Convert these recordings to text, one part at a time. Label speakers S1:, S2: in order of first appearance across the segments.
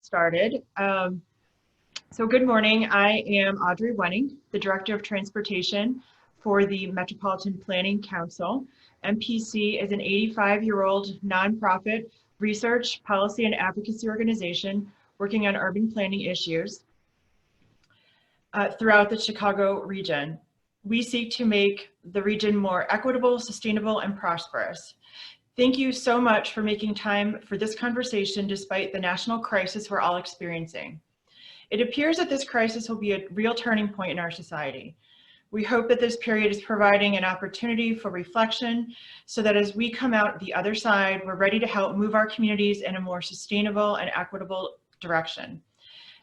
S1: started. So good morning. I am Audrey Wenning, the Director of Transportation for the Metropolitan Planning Council. MPC is an 85-year-old nonprofit research, policy, and advocacy organization working on urban planning issues throughout the Chicago region. We seek to make the region more equitable, sustainable, and prosperous. Thank you so much for making time for this conversation despite the national crisis we're all experiencing. It appears that this crisis will be a real turning point in our society. We hope that this period is providing an opportunity for reflection so that as we come out the other side, we're ready to help move our communities in a more sustainable and equitable direction.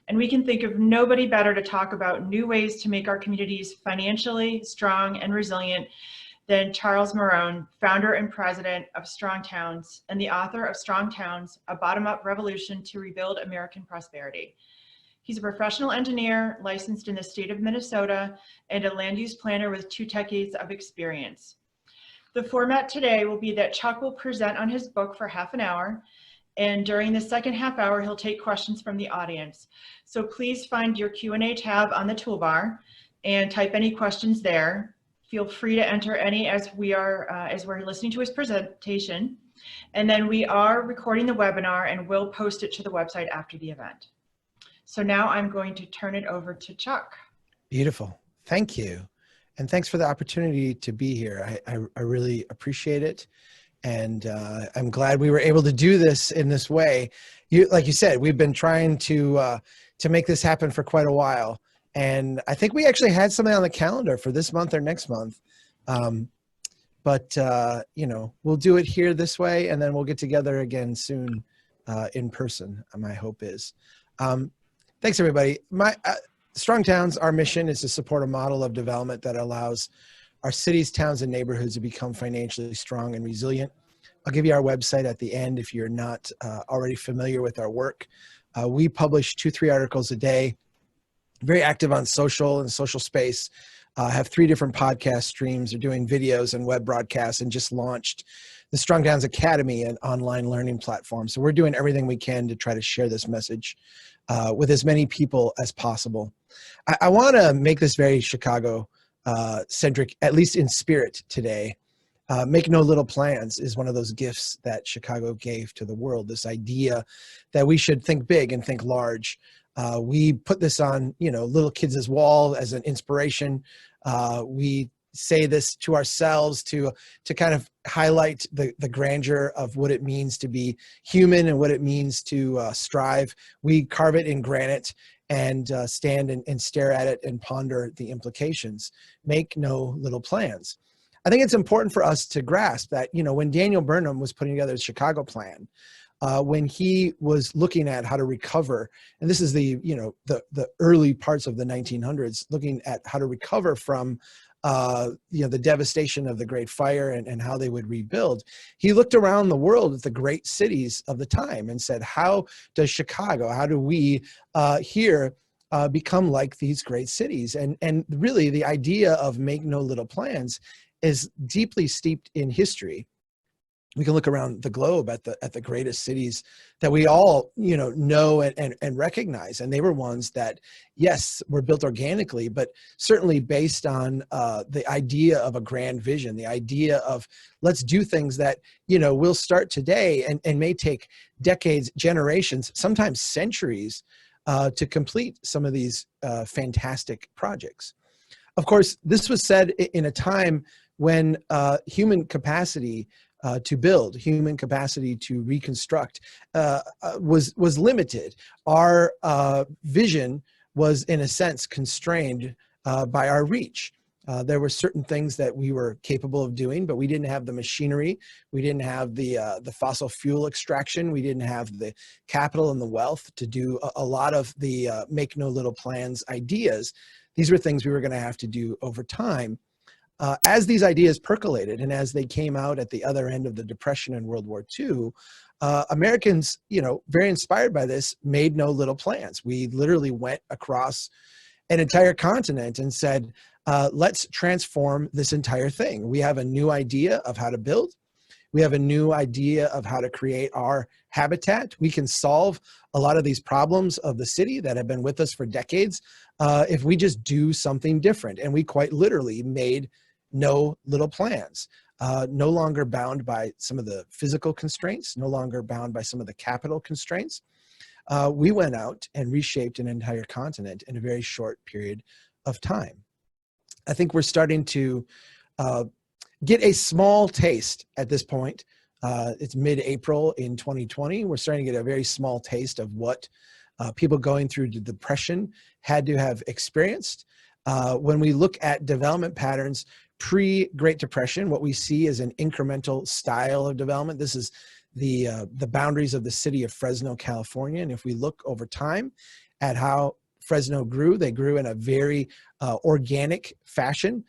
S1: And we can think of nobody better to talk about new ways to make our communities financially strong and resilient than Charles Marohn, founder and president of Strong Towns and the author of Strong Towns, A Bottom-Up Revolution to Rebuild American Prosperity. He's a professional engineer licensed in the state of Minnesota and a land use planner with 2 decades of experience. The format today will be that Chuck will present on his book for half an hour, and during the second half hour, he'll take questions from the audience. So please find your Q&A tab on the toolbar and type any questions there. Feel free to enter any as we're listening to his presentation. And then we are recording the webinar and we'll post it to the website after the event. So now I'm going to turn it over to Chuck.
S2: Beautiful. Thank you. And thanks for the opportunity to be here. I really appreciate it. And I'm glad we were able to do this in this way. Like you said, we've been trying to make this happen for quite a while. And I think we actually had something on the calendar for this month or next month. But you know, we'll do it here this way, and then we'll get together again soon in person, my hope is. Thanks, everybody. Strong Towns, our mission is to support a model of development that allows our cities, towns, and neighborhoods to become financially strong and resilient. I'll give you our website at the end if you're not already familiar with our work. We publish 2-3 articles a day. Very active on social and social space. Have 3 different podcast streams. Are doing videos and web broadcasts, and just launched the Strong Towns Academy, an online learning platform. So we're doing everything we can to try to share this message with as many people as possible. I want to make this very Chicago centric, at least in spirit today. Make no little plans is one of those gifts that Chicago gave to the world. This idea that we should think big and think large. We put this on, little kids' wall as an inspiration. We say this to ourselves to kind of highlight the grandeur of what it means to be human and what it means to strive. We carve it in granite and stand and stare at it and ponder the implications. Make no little plans. I think it's important for us to grasp that, when Daniel Burnham was putting together the Chicago plan, when he was looking at how to recover, and this is the early parts of the 1900s, looking at how to recover from the devastation of the Great Fire and how they would rebuild, he looked around the world at the great cities of the time and said, how does Chicago, how do we here become like these great cities? And really the idea of make no little plans is deeply steeped in history. We can look around the globe at the greatest cities that we all know and recognize, and they were ones that, yes, were built organically, but certainly based on the idea of a grand vision, the idea of let's do things that will start today and may take decades, generations, sometimes centuries to complete some of these fantastic projects. Of course, this was said in a time when human capacity to build, human capacity to reconstruct was limited. Our vision was, in a sense, constrained by our reach. There were certain things that we were capable of doing, but we didn't have the machinery. We didn't have the fossil fuel extraction. We didn't have the capital and the wealth to do a lot of the make no little plans ideas. These were things we were going to have to do over time. As these ideas percolated and as they came out at the other end of the Depression and World War II, Americans, very inspired by this, made no little plans. We literally went across an entire continent and said, let's transform this entire thing. We have a new idea of how to build. We have a new idea of how to create our habitat. We can solve a lot of these problems of the city that have been with us for decades if we just do something different. And we quite literally made no little plans, no longer bound by some of the physical constraints, no longer bound by some of the capital constraints. We went out and reshaped an entire continent in a very short period of time. I think we're starting to get a small taste at this point. It's mid-April in 2020. We're starting to get a very small taste of what people going through the depression had to have experienced. When we look at development patterns pre-Great Depression, what we see is an incremental style of development. This is the boundaries of the city of Fresno, California. And if we look over time at how Fresno grew, they grew in a very organic fashion,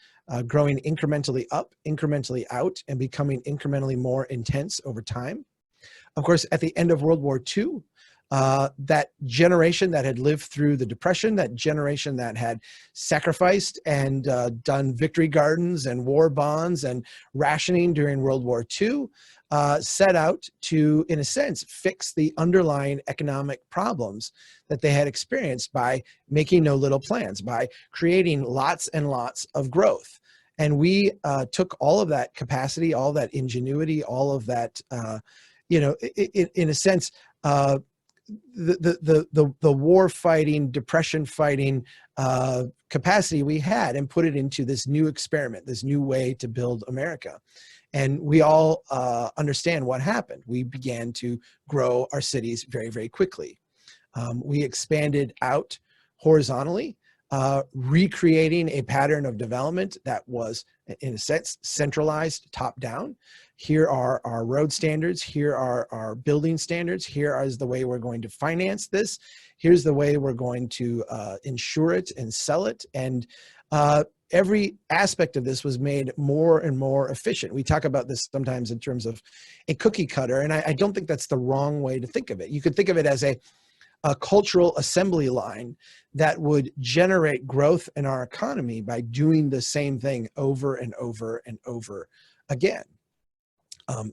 S2: growing incrementally up, incrementally out, and becoming incrementally more intense over time. Of course, at the end of World War II, that generation that had lived through the Depression, that generation that had sacrificed and done victory gardens and war bonds and rationing during World War II, set out to, in a sense, fix the underlying economic problems that they had experienced by making no little plans, by creating lots and lots of growth. And we took all of that capacity, all that ingenuity, all of that, in a sense, the war fighting, depression fighting capacity we had, and put it into this new experiment, this new way to build America. And we all understand what happened. We began to grow our cities very, very quickly. We expanded out horizontally, recreating a pattern of development that was, in a sense, centralized top down. Here are our road standards. Here are our building standards. Here is the way we're going to finance this. Here's the way we're going to insure it and sell it. And every aspect of this was made more and more efficient. We talk about this sometimes in terms of a cookie cutter, and I don't think that's the wrong way to think of it. You could think of it as a cultural assembly line that would generate growth in our economy by doing the same thing over and over and over again.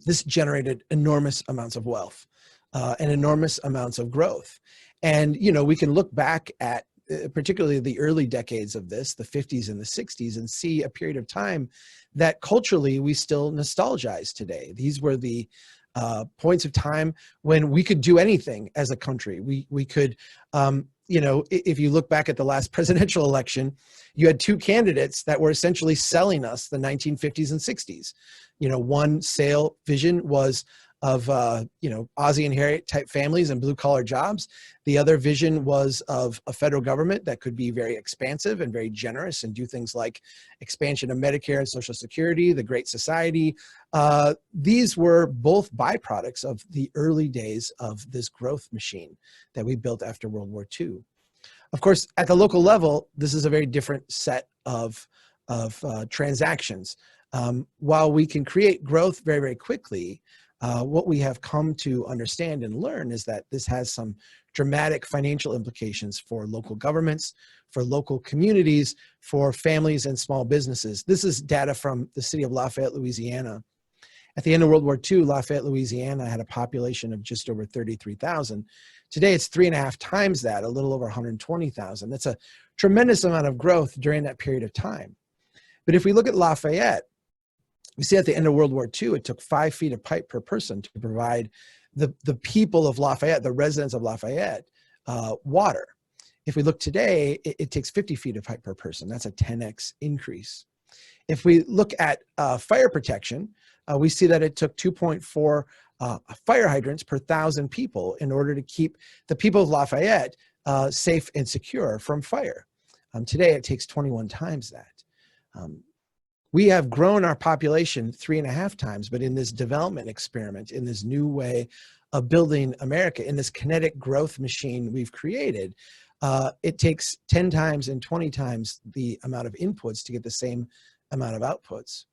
S2: This generated enormous amounts of wealth and enormous amounts of growth. And, we can look back at particularly the early decades of this, the 50s and the 60s, and see a period of time that culturally we still nostalgize today. These were the points of time when we could do anything as a country. We could, if you look back at the last presidential election, you had two candidates that were essentially selling us the 1950s and 60s. One sale vision was of, Ozzie and Harriet type families and blue collar jobs. The other vision was of a federal government that could be very expansive and very generous and do things like expansion of Medicare and Social Security, the Great Society. These were both byproducts of the early days of this growth machine that we built after World War II. Of course, at the local level, this is a very different set of transactions. While we can create growth very, very quickly, what we have come to understand and learn is that this has some dramatic financial implications for local governments, for local communities, for families and small businesses. This is data from the city of Lafayette, Louisiana. At the end of World War II, Lafayette, Louisiana had a population of just over 33,000. Today, it's 3.5 times that, a little over 120,000. That's a tremendous amount of growth during that period of time. But if we look at Lafayette, we see at the end of World War II, it took 5 feet of pipe per person to provide the people of Lafayette, the residents of Lafayette, water. If we look today, it takes 50 feet of pipe per person. That's a 10x increase. If we look at fire protection, we see that it took 2.4 fire hydrants per 1,000 people in order to keep the people of Lafayette safe and secure from fire. Today, it takes 21 times that. We have grown our population 3.5 times, but in this development experiment, in this new way of building America, in this kinetic growth machine we've created, it takes 10 times and 20 times the amount of inputs to get the same amount of outputs.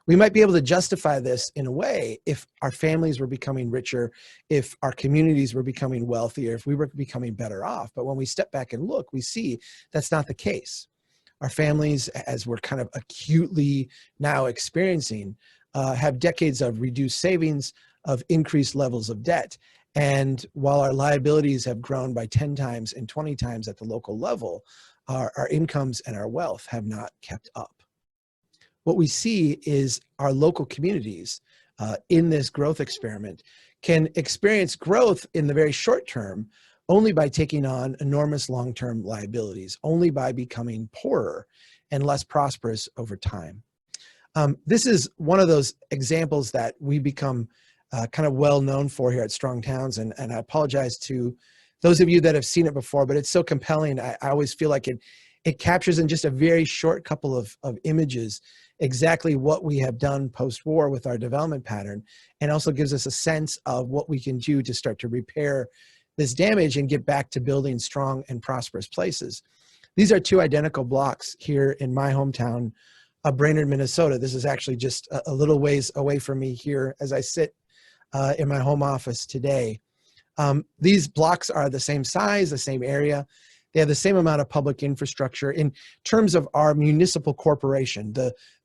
S2: We might be able to justify this in a way if our families were becoming richer, if our communities were becoming wealthier, if we were becoming better off. But when we step back and look, we see that's not the case. Our families, as we're kind of acutely now experiencing, have decades of reduced savings, of increased levels of debt. And while our liabilities have grown by 10 times and 20 times at the local level, our incomes and our wealth have not kept up. What we see is our local communities in this growth experiment can experience growth in the very short term only by taking on enormous long-term liabilities, only by becoming poorer and less prosperous over time. This is one of those examples that we become kind of well known for here at Strong Towns, and I apologize to those of you that have seen it before, but it's so compelling. I always feel like it captures in just a very short couple of images exactly what we have done post-war with our development pattern, and also gives us a sense of what we can do to start to repair this damage and get back to building strong and prosperous places. These are two identical blocks here in my hometown of Brainerd, Minnesota. This is actually just a little ways away from me here as I sit in my home office today. These blocks are the same size, the same area. They have the same amount of public infrastructure. In terms of our municipal corporation,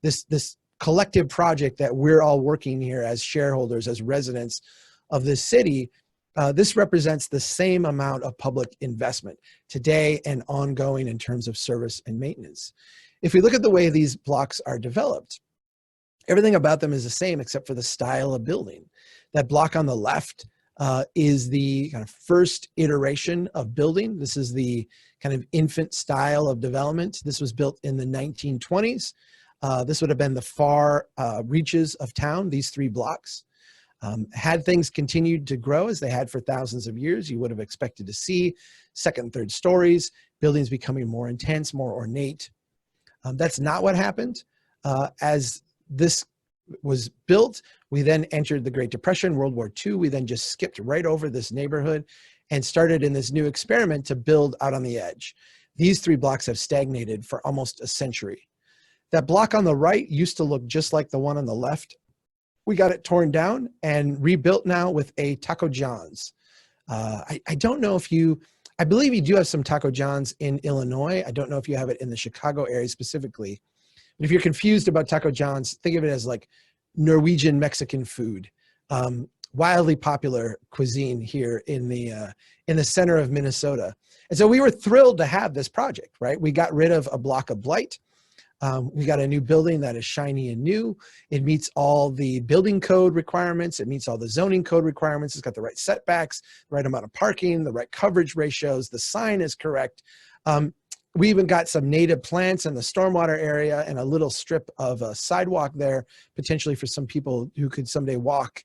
S2: this collective project that we're all working here as shareholders, as residents of this city, this represents the same amount of public investment today and ongoing in terms of service and maintenance. If we look at the way these blocks are developed, everything about them is the same except for the style of building. That block on the left is the kind of first iteration of building. This is the kind of infant style of development. This was built in the 1920s. This would have been the far reaches of town, these three blocks. Had things continued to grow as they had for thousands of years, you would have expected to see second and third stories, buildings becoming more intense, more ornate. That's not what happened. As this was built, we then entered the Great Depression, World War II. We then just skipped right over this neighborhood and started in this new experiment to build out on the edge. These three blocks have stagnated for almost a century. That block on the right used to look just like the one on the left. We got it torn down and rebuilt now with a Taco John's. I don't know if I believe you do have some Taco John's in Illinois. I don't know if you have it in the Chicago area specifically. But if you're confused about Taco John's, think of it as like Norwegian Mexican food. Wildly popular cuisine here in the center of Minnesota. And so we were thrilled to have this project, right? We got rid of a block of blight. We got a new building that is shiny and new. It meets all the building code requirements. It meets all the zoning code requirements. It's got the right setbacks, the right amount of parking, the right coverage ratios. The sign is correct. We even got some native plants in the stormwater area and a little strip of a sidewalk there, potentially for some people who could someday walk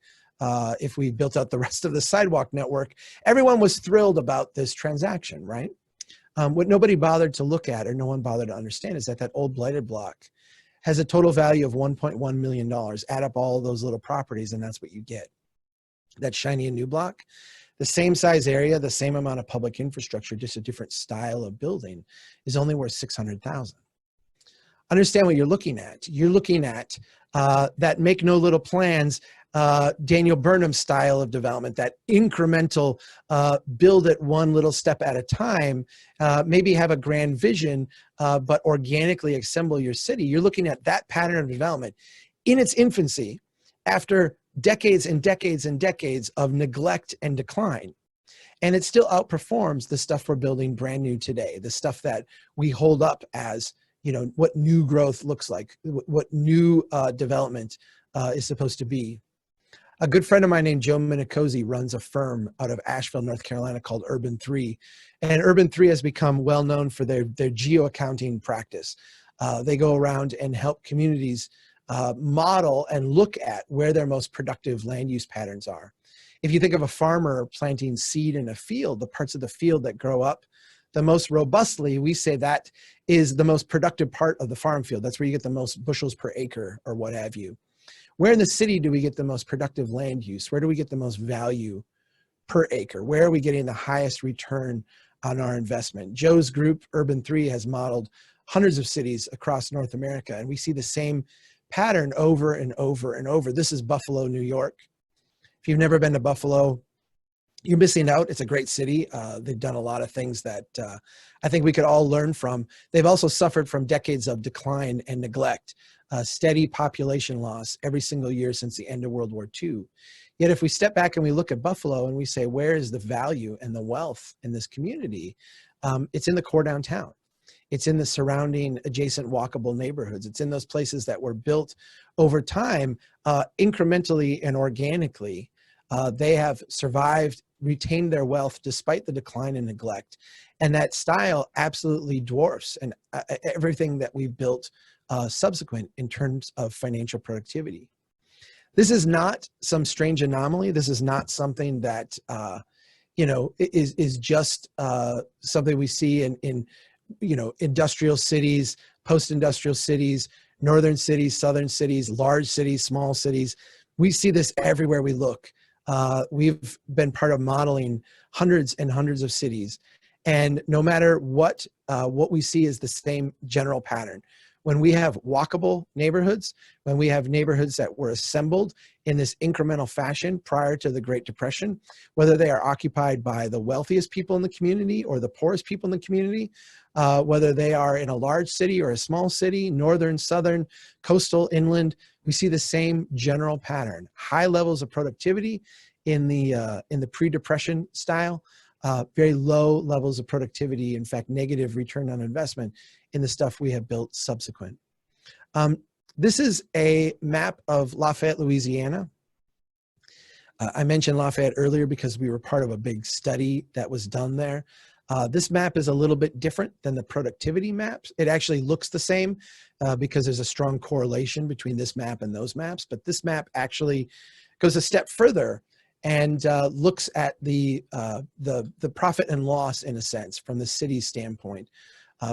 S2: if we built out the rest of the sidewalk network. Everyone was thrilled about this transaction, right? What nobody bothered to look at or no one bothered to understand is that that old blighted block has a total value of $1.1 million. Add up all those little properties and that's what you get. That shiny and new block, the same size area, the same amount of public infrastructure, just a different style of building, is only worth $600,000. Understand what you're looking at. You're looking at that make no little plans, Daniel Burnham style of development, that incremental build it one little step at a time, maybe have a grand vision, but organically assemble your city. You're looking at that pattern of development in its infancy after decades and decades and decades of neglect and decline. And it still outperforms the stuff we're building brand new today, the stuff that we hold up as, you know, what new growth looks like, what new development is supposed to be. A good friend of mine named Joe Minicozy runs a firm out of Asheville, North Carolina called Urban 3. And Urban 3 has become well known for their geo-accounting practice. They go around and help communities model and look at where their most productive land use patterns are. If you think of a farmer planting seed in a field, the parts of the field that grow up the most robustly, we say that is the most productive part of the farm field. That's where you get the most bushels per acre or what have you. Where in the city do we get the most productive land use? Where do we get the most value per acre? Where are we getting the highest return on our investment? Joe's group, Urban 3, has modeled hundreds of cities across North America, and we see the same pattern over and over and over. This is Buffalo, New York. If you've never been to Buffalo, you're missing out. It's a great city. They've done a lot of things that I think we could all learn from. They've also suffered from decades of decline and neglect, steady population loss every single year since the end of World War II. Yet if we step back and we look at Buffalo and we say, where is the value and the wealth in this community? It's in the core downtown. It's in the surrounding adjacent walkable neighborhoods. It's in those places that were built over time, incrementally and organically. They have survived, retained their wealth despite the decline and neglect. And that style absolutely dwarfs and everything that we've built subsequent in terms of financial productivity. This is not some strange anomaly. This is not something that is just something we see in industrial cities, post-industrial cities, northern cities, southern cities, large cities, small cities. We see this everywhere we look. We've been part of modeling hundreds and hundreds of cities. And no matter what we see is the same general pattern. When we have walkable neighborhoods, when we have neighborhoods that were assembled in this incremental fashion prior to the Great Depression, whether they are occupied by the wealthiest people in the community or the poorest people in the community, whether they are in a large city or a small city, northern, southern, coastal, inland, we see the same general pattern. High levels of productivity in the pre-Depression style, very low levels of productivity, in fact, negative return on investment in the stuff we have built subsequent. This is a map of Lafayette, Louisiana. I mentioned Lafayette earlier because we were part of a big study that was done there. This map is a little bit different than the productivity maps. It actually looks the same because there's a strong correlation between this map and those maps, but this map actually goes a step further and looks at the profit and loss, in a sense, from the city's standpoint.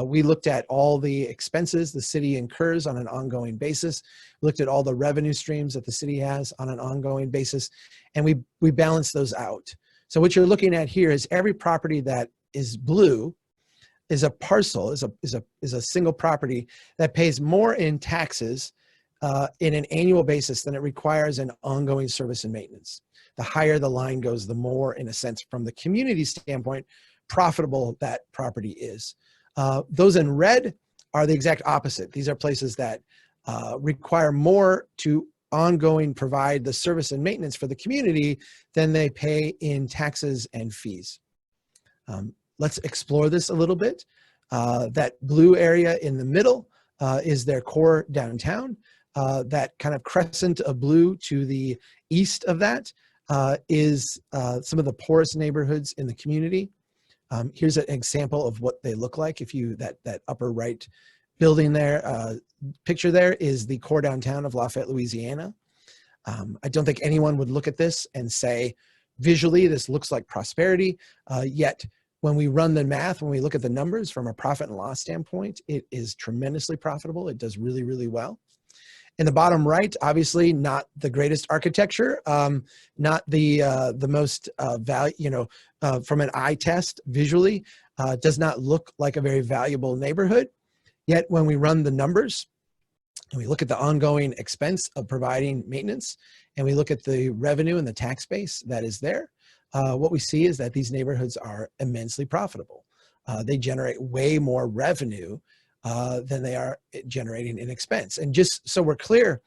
S2: We looked at all the expenses the city incurs on an ongoing basis, looked at all the revenue streams that the city has on an ongoing basis, and we balanced those out. So what you're looking at here is every property that is blue is a parcel, is a single property that pays more in taxes in an annual basis than it requires in ongoing service and maintenance. The higher the line goes, the more, in a sense, from the community standpoint, profitable that property is. Those in red are the exact opposite. These are places that require more to ongoing provide the service and maintenance for the community than they pay in taxes and fees. Let's explore this a little bit. That blue area in the middle is their core downtown. That kind of crescent of blue to the east of that is some of the poorest neighborhoods in the community. Here's an example of what they look like. If you, that upper right building there, picture there is the core downtown of Lafayette, Louisiana. I don't think anyone would look at this and say, visually, this looks like prosperity, yet when we run the math, when we look at the numbers from a profit and loss standpoint, it is tremendously profitable. It does really, really well. In the bottom right, obviously not the greatest architecture, not the most value, from an eye test visually, does not look like a very valuable neighborhood. Yet when we run the numbers and we look at the ongoing expense of providing maintenance and we look at the revenue and the tax base that is there, what we see is that these neighborhoods are immensely profitable. They generate way more revenue than they are generating in expense. And just so we're clear,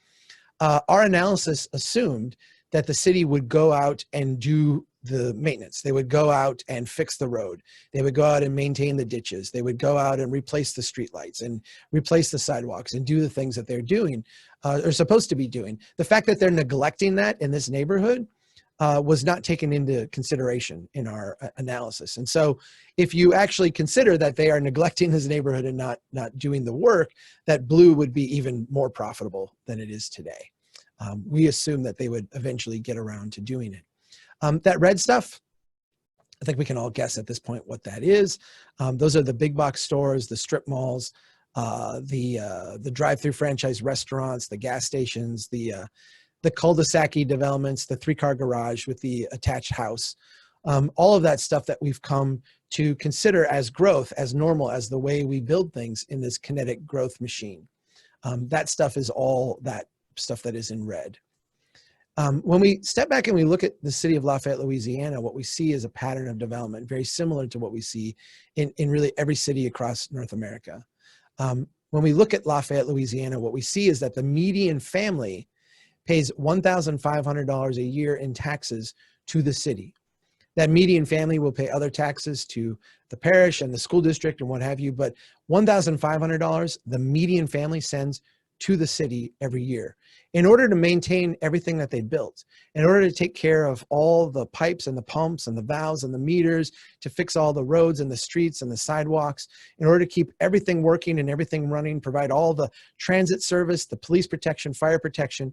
S2: our analysis assumed that the city would go out and do the maintenance. They would go out and fix the road. They would go out and maintain the ditches. They would go out and replace the streetlights and replace the sidewalks and do the things that they're doing, or supposed to be doing. The fact that they're neglecting that in this neighborhood was not taken into consideration in our analysis. And so if you actually consider that they are neglecting this neighborhood and not doing the work, that blue would be even more profitable than it is today. We assume that they would eventually get around to doing it. That red stuff, I think we can all guess at this point what that is. Those are the big box stores, the strip malls, the drive-through franchise restaurants, the gas stations, the cul-de-sac developments, the three-car garage with the attached house. All of that stuff that we've come to consider as growth, as normal, as the way we build things in this kinetic growth machine. That stuff is all that stuff that is in red. When we step back and we look at the city of Lafayette, Louisiana, what we see is a pattern of development very similar to what we see in really every city across North America. When we look at Lafayette, Louisiana, what we see is that the median family pays $1,500 a year in taxes to the city. That median family will pay other taxes to the parish and the school district and what have you, but $1,500, the median family sends to the city every year in order to maintain everything that they built, in order to take care of all the pipes and the pumps and the valves and the meters, to fix all the roads and the streets and the sidewalks, in order to keep everything working and everything running, provide all the transit service, the police protection, fire protection.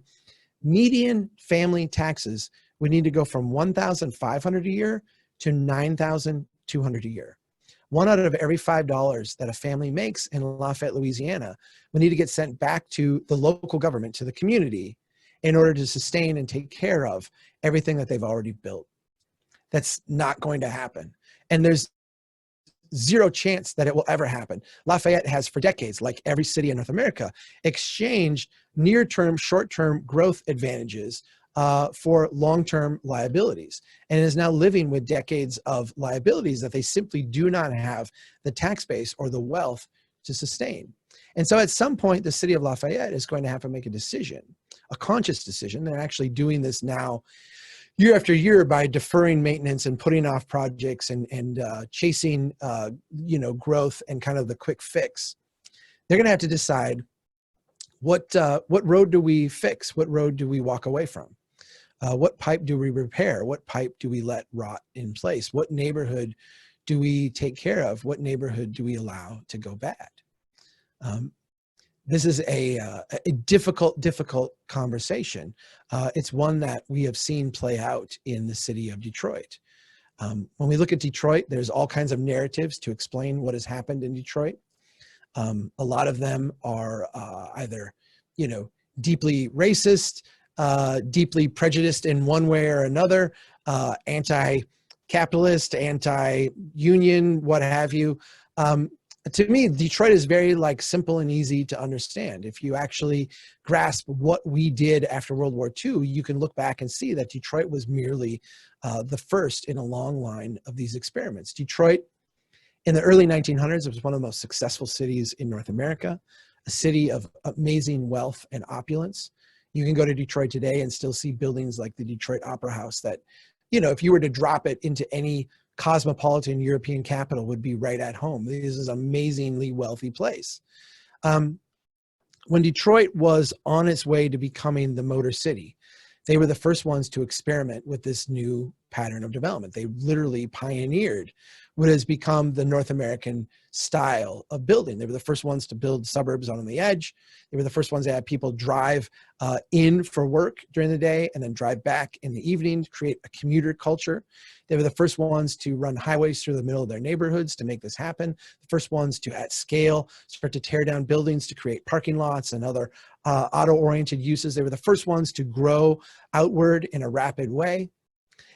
S2: Median family taxes would need to go from $1,500 a year to $9,200 a year. 1 out of every $5 that a family makes in Lafayette, Louisiana, will need to get sent back to the local government, to the community, in order to sustain and take care of everything that they've already built. That's not going to happen. And there's zero chance that it will ever happen. Lafayette has for decades, like every city in North America, exchanged near-term, short-term growth advantages for long-term liabilities, and is now living with decades of liabilities that they simply do not have the tax base or the wealth to sustain. And so at some point, the city of Lafayette is going to have to make a decision, a conscious decision. They're actually doing this now year after year by deferring maintenance and putting off projects and chasing growth and kind of the quick fix. They're going to have to decide what road do we fix? What road do we walk away from? What pipe do we repair? What pipe do we let rot in place? What neighborhood do we take care of? What neighborhood do we allow to go bad? This is a difficult conversation. It's one that we have seen play out in the city of Detroit. When we look at Detroit, there's all kinds of narratives to explain what has happened in Detroit. A lot of them are either, deeply racist, deeply prejudiced in one way or another, anti-capitalist, anti-union, what have you. To me, Detroit is very simple and easy to understand. If you actually grasp what we did after World War II, you can look back and see that Detroit was merely the first in a long line of these experiments. Detroit, in the early 1900s, was one of the most successful cities in North America, a city of amazing wealth and opulence. You can go to Detroit today and still see buildings like the Detroit Opera House that, if you were to drop it into any cosmopolitan European capital, would be right at home. This is an amazingly wealthy place. When Detroit was on its way to becoming the Motor City, they were the first ones to experiment with this new pattern of development. They literally pioneered what has become the North American style of building. They were the first ones to build suburbs on the edge. They were the first ones to have people drive in for work during the day and then drive back in the evening to create a commuter culture. They were the first ones to run highways through the middle of their neighborhoods to make this happen. The first ones to, at scale, start to tear down buildings to create parking lots and other auto-oriented uses. They were the first ones to grow outward in a rapid way.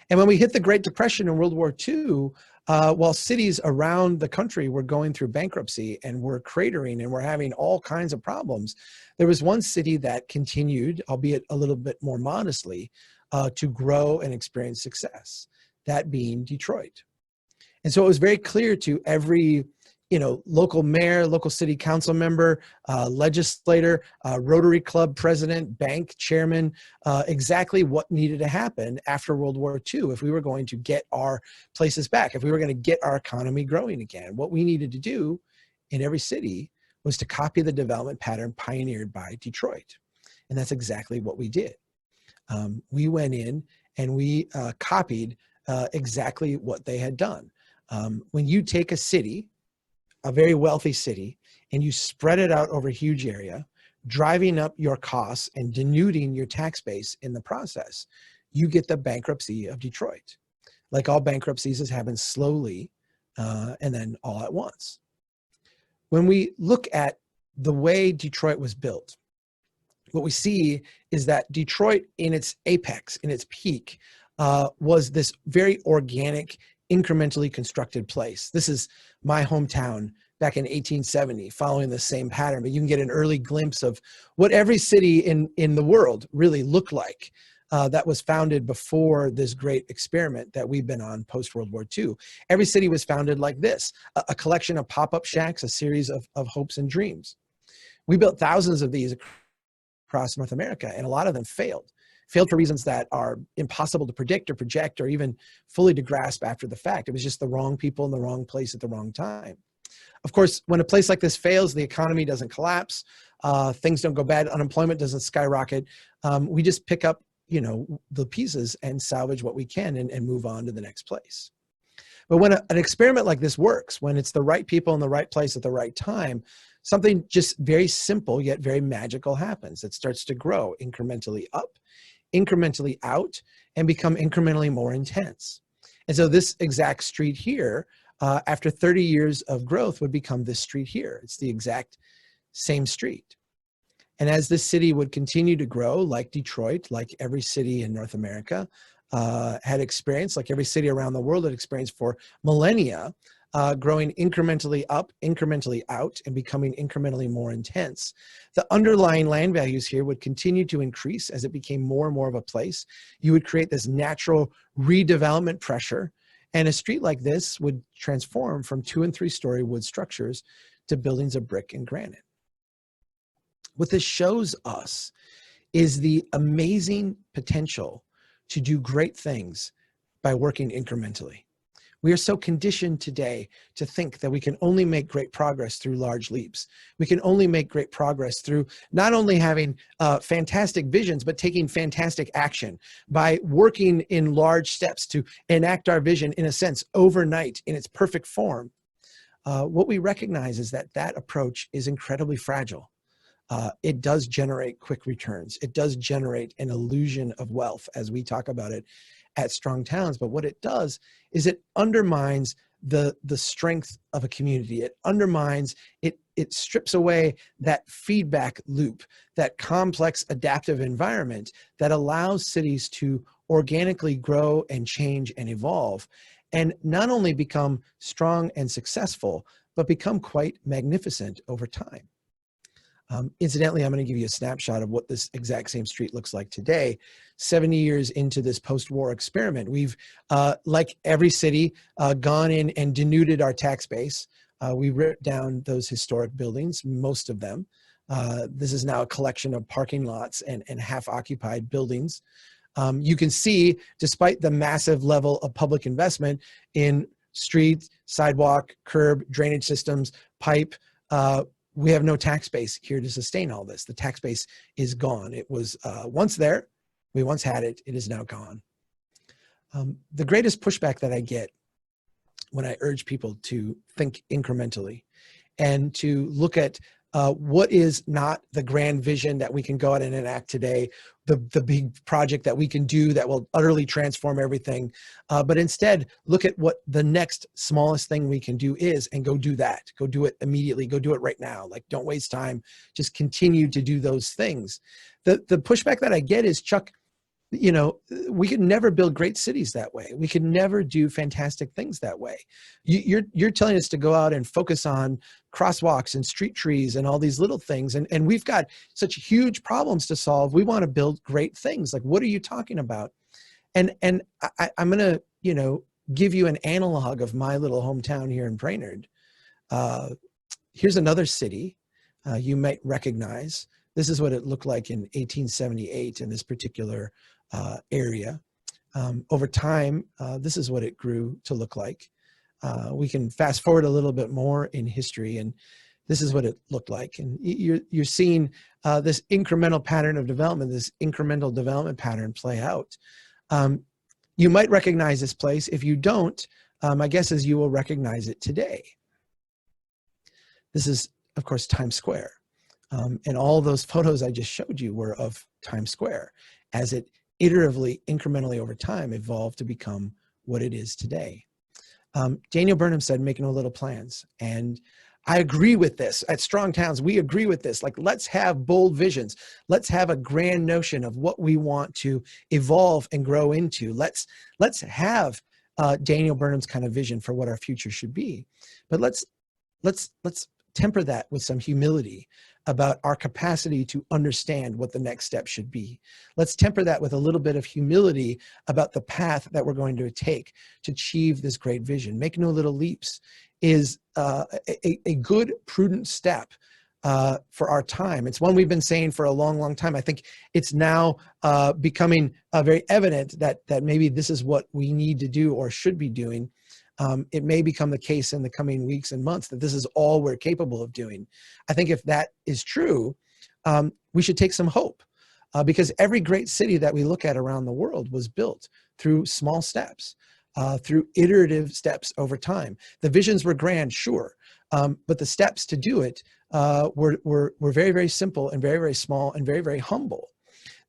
S2: And when we hit the Great Depression in World War II, while cities around the country were going through bankruptcy and were cratering and were having all kinds of problems, there was one city that continued, albeit a little bit more modestly, to grow and experience success, that being Detroit. And so it was very clear to every local mayor, local city council member, legislator, Rotary Club president, bank chairman, exactly what needed to happen after World War II if we were going to get our places back, if we were going to get our economy growing again. What we needed to do in every city was to copy the development pattern pioneered by Detroit. And that's exactly what we did. We went in and we copied exactly what they had done. When you take a city, a very wealthy city, and you spread it out over a huge area, driving up your costs and denuding your tax base in the process, you get the bankruptcy of Detroit. Like all bankruptcies, has happened slowly and then all at once. When we look at the way Detroit was built, what we see is that Detroit in its apex, in its peak, was this very organic, incrementally constructed place. This is my hometown back in 1870, following the same pattern, but you can get an early glimpse of what every city in the world really looked like that was founded before this great experiment that we've been on post-World War II. Every city was founded like this, a collection of pop-up shacks, a series of hopes and dreams. We built thousands of these across North America, and a lot of them failed for reasons that are impossible to predict or project or even fully to grasp after the fact. It was just the wrong people in the wrong place at the wrong time. Of course, when a place like this fails, the economy doesn't collapse, things don't go bad, unemployment doesn't skyrocket. We just pick up, the pieces and salvage what we can and move on to the next place. But when an experiment like this works, when it's the right people in the right place at the right time, something just very simple yet very magical happens. It starts to grow incrementally up, incrementally out, and become incrementally more intense. And so this exact street here, after 30 years of growth, would become this street here. It's the exact same street. And as this city would continue to grow, like Detroit, like every city in North America had experienced, like every city around the world had experienced for millennia, growing incrementally up, incrementally out, and becoming incrementally more intense. The underlying land values here would continue to increase as it became more and more of a place. You would create this natural redevelopment pressure, and a street like this would transform from 2- and 3-story wood structures to buildings of brick and granite. What this shows us is the amazing potential to do great things by working incrementally. We are so conditioned today to think that we can only make great progress through large leaps. We can only make great progress through not only having fantastic visions, but taking fantastic action by working in large steps to enact our vision, in a sense, overnight in its perfect form. What we recognize is that that approach is incredibly fragile. It does generate quick returns. It does generate an illusion of wealth, as we talk about it at Strong Towns. But what it does is it undermines the strength of a community. It undermines, it strips away that feedback loop, that complex adaptive environment that allows cities to organically grow and change and evolve, and not only become strong and successful, but become quite magnificent over time. Incidentally, I'm going to give you a snapshot of what this exact same street looks like today. 70 years into this post-war experiment, we've, like every city, gone in and denuded our tax base. We ripped down those historic buildings, most of them. This is now a collection of parking lots and half-occupied buildings. You can see, despite the massive level of public investment in streets, sidewalk, curb, drainage systems, pipe, we have no tax base here to sustain all this. The tax base is gone. It was once there. We once had it. It is now gone. The greatest pushback that I get when I urge people to think incrementally and to look at what is not the grand vision that we can go out and enact today, the big project that we can do that will utterly transform everything, but instead look at what the next smallest thing we can do is, and go do that. Go do it immediately. Go do it right now. Like, don't waste time. Just continue to do those things. The pushback that I get is, Chuck, we could never build great cities that way. We could never do fantastic things that way. You're telling us to go out and focus on crosswalks and street trees and all these little things. And we've got such huge problems to solve. We want to build great things. Like, what are you talking about? And I'm going to, give you an analog of my little hometown here in Brainerd. Here's another city you might recognize. This is what it looked like in 1878 in this particular area. Over time, this is what it grew to look like. We can fast forward a little bit more in history, and this is what it looked like. And you're seeing this incremental pattern of development, this incremental development pattern play out. You might recognize this place. If you don't, my guess is you will recognize it today. This is, of course, Times Square. And all those photos I just showed you were of Times Square as it iteratively, incrementally over time evolved to become what it is today. Daniel Burnham said, make no little plans. And I agree with this. At Strong Towns, we agree with this. Like, let's have bold visions. Let's have a grand notion of what we want to evolve and grow into. Let's have Daniel Burnham's kind of vision for what our future should be. But let's temper that with some humility about our capacity to understand what the next step should be. Let's temper that with a little bit of humility about the path that we're going to take to achieve this great vision. Make no little leaps is a good, prudent step for our time. It's one we've been saying for a long, long time. I think it's now becoming very evident that maybe this is what we need to do or should be doing. It may become the case in the coming weeks and months that this is all we're capable of doing. I think if that is true, we should take some hope because every great city that we look at around the world was built through small steps, through iterative steps over time. The visions were grand, sure, but the steps to do it were very, very simple and very, very small and very, very humble.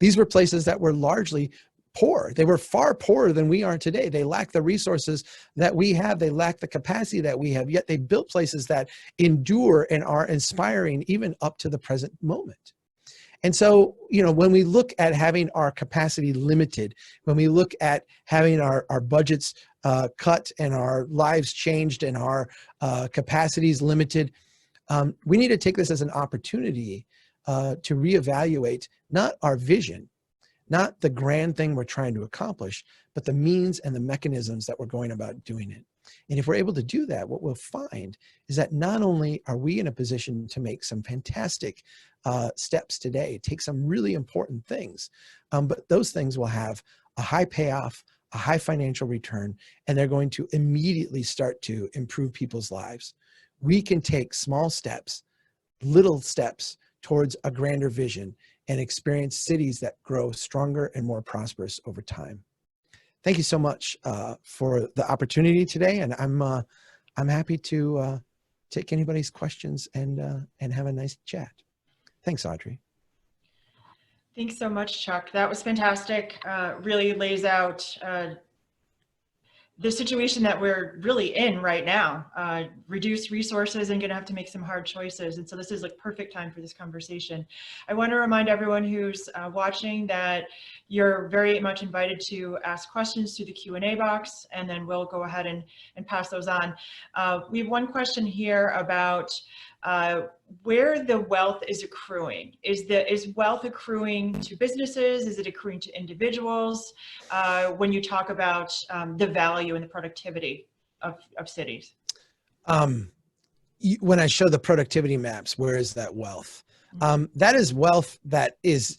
S2: These were places that were largely poor. They were far poorer than we are today. They lacked the resources that we have. They lack the capacity that we have, yet they built places that endure and are inspiring even up to the present moment. And so, you know, when we look at having our capacity limited, when we look at having our budgets cut and our lives changed and our capacities limited, we need to take this as an opportunity to reevaluate not our vision, not the grand thing we're trying to accomplish, but the means and the mechanisms that we're going about doing it. And if we're able to do that, what we'll find is that not only are we in a position to make some fantastic steps today, take some really important things, but those things will have a high payoff, a high financial return, and they're going to immediately start to improve people's lives. We can take small steps, little steps towards a grander vision and experience cities that grow stronger and more prosperous over time. Thank you so much for the opportunity today, and I'm happy to take anybody's questions and have a nice chat. Thanks, Audrey.
S1: Thanks so much, Chuck. That was fantastic. Really lays out the situation that we're really in right now. Reduced resources and gonna have to make some hard choices. And so this is like perfect time for this conversation. I wanna remind everyone who's watching that you're very much invited to ask questions through the Q&A box, and then we'll go ahead and pass those on. We have one question here about where the wealth is accruing. Is wealth accruing to businesses? Is it accruing to individuals? When you talk about the value and the productivity of cities?
S2: When I show the productivity maps, where is that wealth? That is wealth that is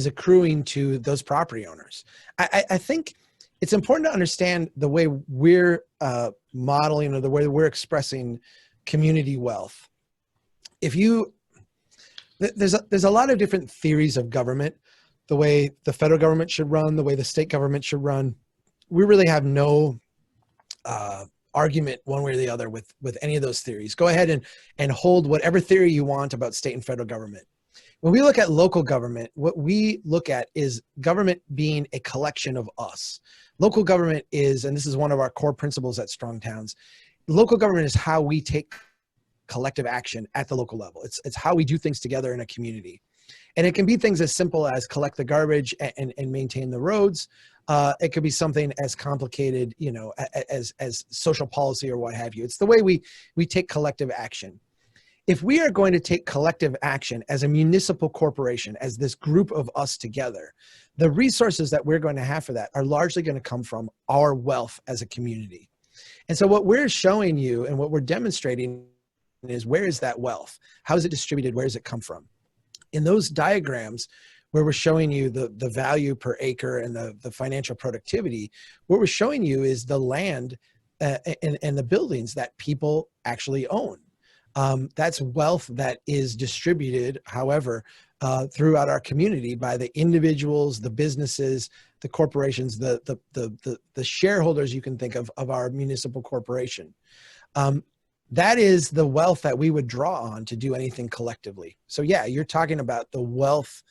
S2: accruing to those property owners. I think it's important to understand the way we're modeling or the way we're expressing community wealth. There's a lot of different theories of government, the way the federal government should run, the way the state government should run. We really have no argument one way or the other with any of those theories. Go ahead and hold whatever theory you want about state and federal government. When we look at local government, what we look at is government being a collection of us. Local government is, and this is one of our core principles at Strong Towns, local government is how we take collective action at the local level. It's how we do things together in a community. And it can be things as simple as collect the garbage and maintain the roads. It could be something as complicated, you know, as social policy or what have you. It's the way we take collective action. If we are going to take collective action as a municipal corporation, as this group of us together, the resources that we're going to have for that are largely going to come from our wealth as a community. And so what we're showing you and what we're demonstrating is, where is that wealth? How is it distributed? Where does it come from? In those diagrams where we're showing you the value per acre and the financial productivity, what we're showing you is the land and the buildings that people actually own. That's wealth that is distributed, however, throughout our community by the individuals, the businesses, the corporations, the shareholders you can think of our municipal corporation. That is the wealth that we would draw on to do anything collectively. So yeah, you're talking about the wealth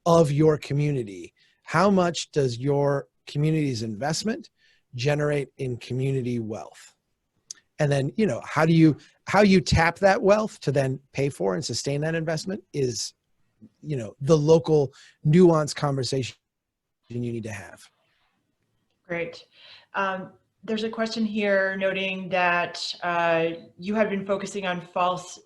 S2: of your community. How much does your community's investment generate in community wealth? And then, you know, how you tap that wealth to then pay for and sustain that investment is, you know, the local nuanced conversation you need to have.
S1: Great. There's a question here noting that you have been focusing on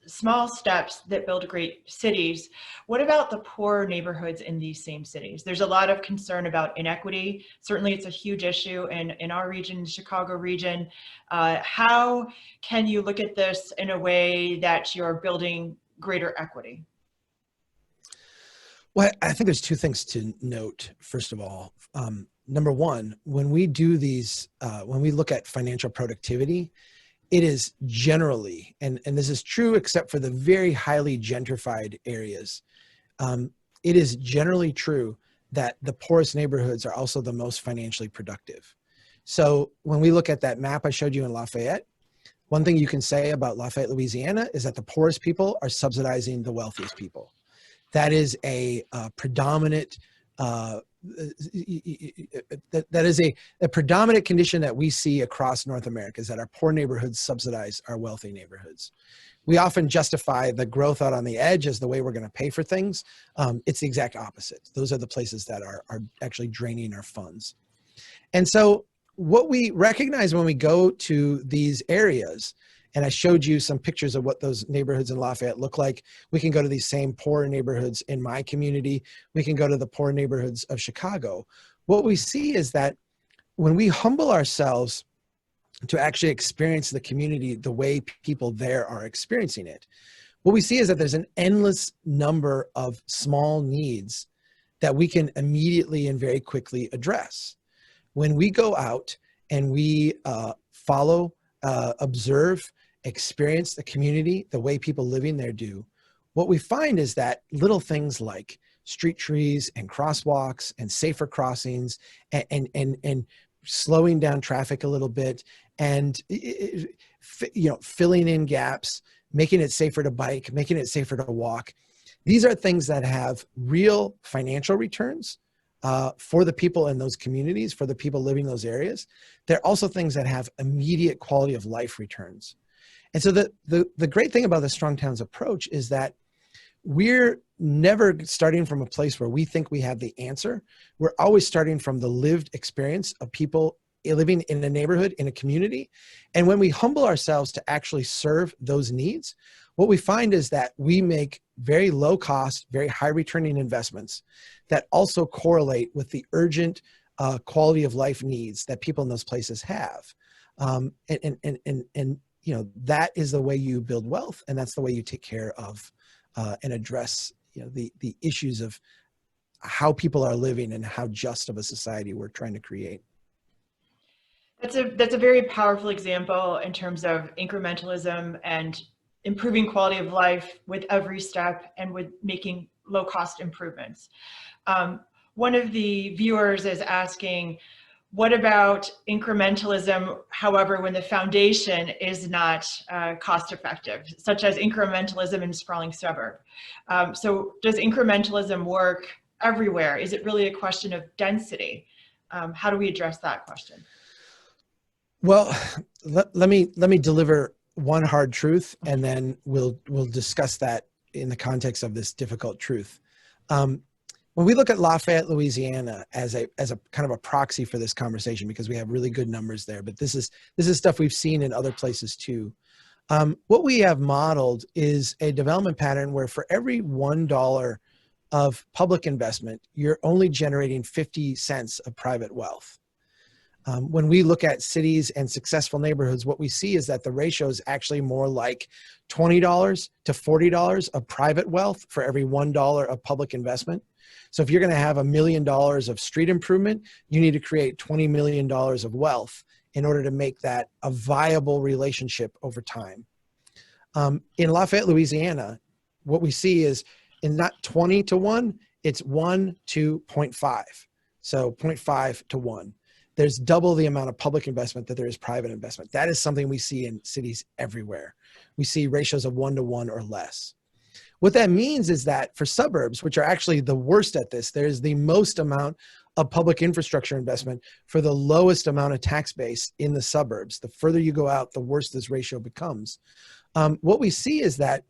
S1: small steps that build great cities. What about the poor neighborhoods in these same cities? There's a lot of concern about inequity. Certainly it's a huge issue in our region, Chicago region. How can you look at this in a way that you're building greater equity?
S2: Well, I think there's two things to note. First of all, number one, when we do these, when we look at financial productivity, it is generally, and this is true except for the very highly gentrified areas, it is generally true that the poorest neighborhoods are also the most financially productive. So when we look at that map I showed you in Lafayette, one thing you can say about Lafayette, Louisiana is that the poorest people are subsidizing the wealthiest people. That is a predominant that is a predominant condition that we see across North America, is that our poor neighborhoods subsidize our wealthy neighborhoods. We often justify the growth out on the edge as the way we're going to pay for things. It's the exact opposite. Those are the places that are actually draining our funds. And so what we recognize when we go to these areas, and I showed you some pictures of what those neighborhoods in Lafayette look like. We can go to these same poor neighborhoods in my community. We can go to the poor neighborhoods of Chicago. What we see is that when we humble ourselves to actually experience the community the way people there are experiencing it, what we see is that there's an endless number of small needs that we can immediately and very quickly address. When we go out and we follow, observe, experience the community the way people living there do, what we find is that little things like street trees and crosswalks and safer crossings and slowing down traffic a little bit and filling in gaps, making it safer to bike, making it safer to walk. These are things that have real financial returns for the people in those communities, for the people living in those areas. They're also things that have immediate quality of life returns. And so the great thing about the Strong Towns approach is that we're never starting from a place where we think we have the answer. We're always starting from the lived experience of people living in a neighborhood, in a community. And when we humble ourselves to actually serve those needs, what we find is that we make very low cost, very high returning investments that also correlate with the urgent quality of life needs that people in those places have. That is the way you build wealth, and that's the way you take care of and address the issues of how people are living and how just of a society we're trying to create.
S1: That's a very powerful example in terms of incrementalism and improving quality of life with every step and with making low cost improvements. One of the viewers is asking, what about incrementalism, however, when the foundation is not cost effective, such as incrementalism in sprawling suburb? So does incrementalism work everywhere? Is it really a question of density? How do we address that question?
S2: Well, let me deliver one hard truth, and then we'll discuss that in the context of this difficult truth. When we look at Lafayette, Louisiana as a kind of a proxy for this conversation, because we have really good numbers there, but this is stuff we've seen in other places too. What we have modeled is a development pattern where for every $1 of public investment, you're only generating 50 cents of private wealth. When we look at cities and successful neighborhoods, what we see is that the ratio is actually more like $20 to $40 of private wealth for every $1 of public investment. So if you're going to have $1 million of street improvement, you need to create $20 million of wealth in order to make that a viable relationship over time. In Lafayette, Louisiana, what we see is in not 20 to 1, it's 1 to 0.5. So 0.5 to 1. There's double the amount of public investment that there is private investment. That is something we see in cities everywhere. We see ratios of 1 to 1 or less. What that means is that for suburbs, which are actually the worst at this, there's the most amount of public infrastructure investment for the lowest amount of tax base in the suburbs. The further you go out, the worse this ratio becomes. What we see is that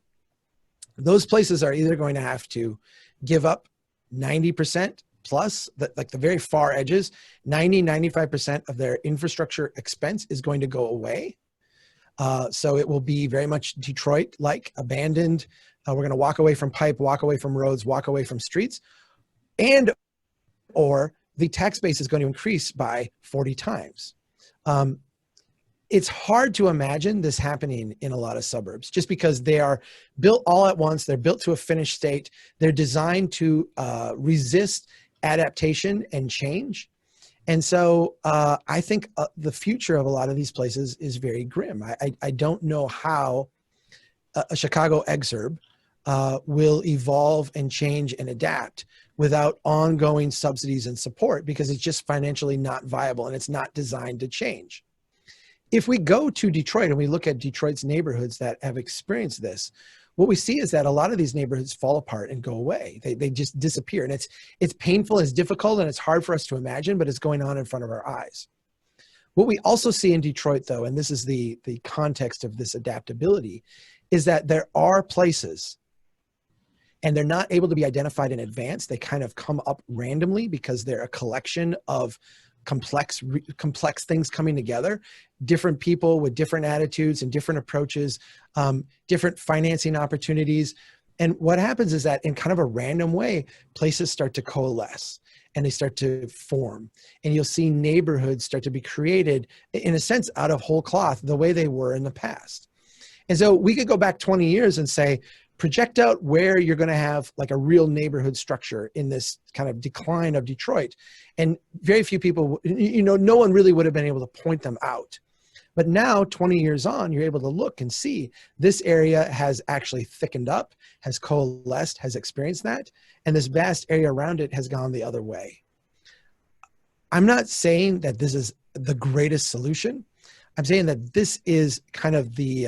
S2: those places are either going to have to give up 90% plus, like the very far edges, 95% of their infrastructure expense is going to go away. So it will be very much Detroit-like, abandoned. We're going to walk away from pipe, walk away from roads, walk away from streets, and or the tax base is going to increase by 40 times. It's hard to imagine this happening in a lot of suburbs just because they are built all at once. They're built to a finished state. They're designed to resist adaptation and change. And so I think the future of a lot of these places is very grim. I don't know how a Chicago exurb will evolve and change and adapt without ongoing subsidies and support, because it's just financially not viable and it's not designed to change. If we go to Detroit and we look at Detroit's neighborhoods that have experienced this, what we see is that a lot of these neighborhoods fall apart and go away. They just disappear. And it's painful, it's difficult, and it's hard for us to imagine, but it's going on in front of our eyes. What we also see in Detroit, though, and this is the context of this adaptability, is that there are places, and they're not able to be identified in advance. They kind of come up randomly because they're a collection of complex things coming together, different people with different attitudes and different approaches, different financing opportunities. And what happens is that in kind of a random way, places start to coalesce and they start to form. And you'll see neighborhoods start to be created, in a sense, out of whole cloth, the way they were in the past. And so we could go back 20 years and say, project out where you're going to have like a real neighborhood structure in this kind of decline of Detroit. And very few people, no one really would have been able to point them out. But now, 20 years on, you're able to look and see this area has actually thickened up, has coalesced, has experienced that, and this vast area around it has gone the other way. I'm not saying that this is the greatest solution. I'm saying that this is kind of the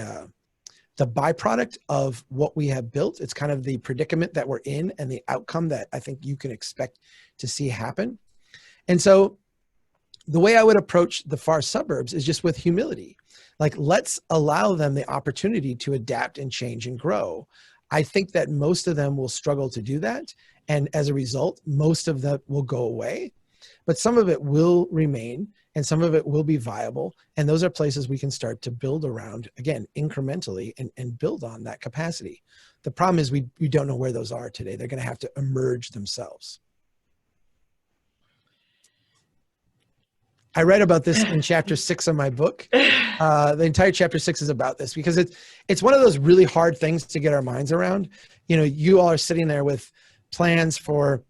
S2: byproduct of what we have built. It's kind of the predicament that we're in and the outcome that I think you can expect to see happen. And so the way I would approach the far suburbs is just with humility. Like, let's allow them the opportunity to adapt and change and grow. I think that most of them will struggle to do that. And as a result, most of that will go away, but some of it will remain and some of it will be viable. And those are places we can start to build around, again, incrementally, and build on that capacity. The problem is we don't know where those are today. They're going to have to emerge themselves. I read about this in chapter 6 of my book. The entire chapter 6 is about this because it's one of those really hard things to get our minds around. You all are sitting there with plans for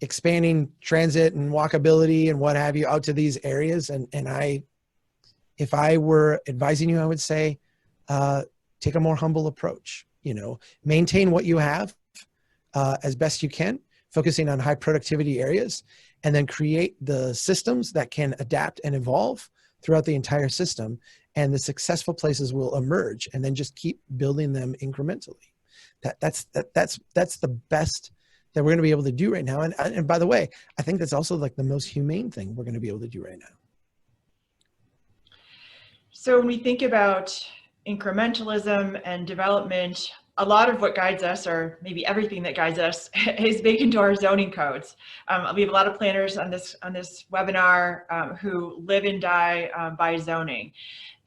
S2: expanding transit and walkability and what have you out to these areas. And if I were advising you, I would say, take a more humble approach, maintain what you have as best you can, focusing on high productivity areas, and then create the systems that can adapt and evolve throughout the entire system. And the successful places will emerge, and then just keep building them incrementally. That's the best that we're going to be able to do right now. And by the way, I think that's also like the most humane thing we're going to be able to do right now.
S1: So when we think about incrementalism and development, a lot of what guides us, or maybe everything that guides us, is baked into our zoning codes. We have a lot of planners on this webinar who live and die by zoning.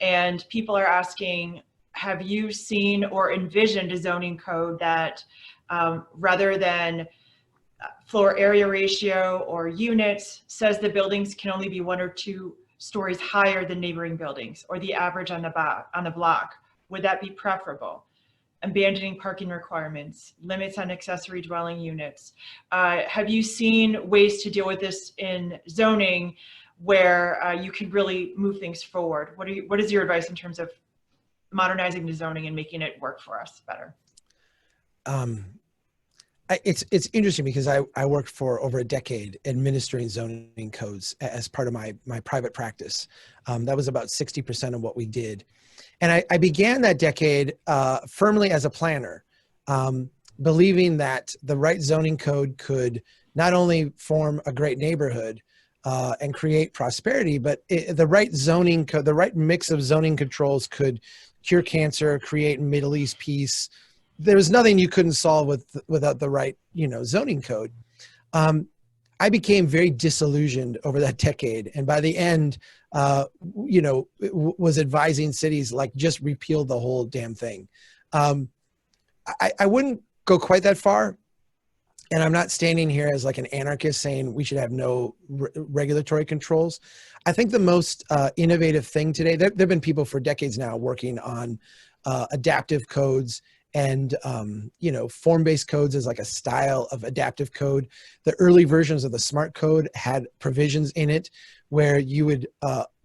S1: And people are asking, have you seen or envisioned a zoning code that rather than floor area ratio or units, says the buildings can only be 1 or 2 stories higher than neighboring buildings or the average on the block? Would that be preferable? Abandoning parking requirements, limits on accessory dwelling units. Have you seen ways to deal with this in zoning where you can really move things forward? What is your advice in terms of modernizing the zoning and making it work for us better?
S2: It's interesting because I worked for over a decade administering zoning codes as part of my private practice. That was about 60% of what we did. And I began that decade firmly as a planner, believing that the right zoning code could not only form a great neighborhood and create prosperity, but the right zoning code, the right mix of zoning controls could cure cancer, create Middle East peace. There was nothing you couldn't solve without the right, zoning code. I became very disillusioned over that decade. And by the end, was advising cities like just repeal the whole damn thing. I wouldn't go quite that far. And I'm not standing here as like an anarchist saying we should have no regulatory controls. I think the most innovative thing today, there have been people for decades now working on adaptive codes and form-based codes as like a style of adaptive code. The early versions of the smart code had provisions in it where you would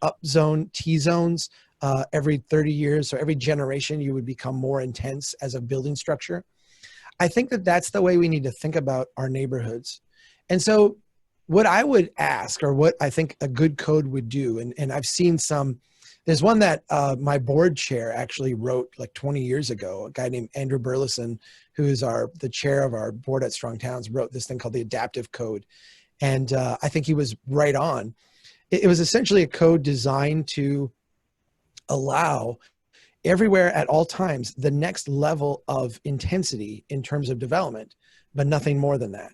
S2: upzone T-zones every 30 years. So every generation you would become more intense as a building structure. I think that that's the way we need to think about our neighborhoods. And so what I would ask, or what I think a good code would do, and I've seen some, there's one that my board chair actually wrote like 20 years ago, a guy named Andrew Burleson, who is the chair of our board at Strong Towns, wrote this thing called the Adaptive Code. And I think he was right on. It was essentially a code designed to allow everywhere at all times the next level of intensity in terms of development, but nothing more than that.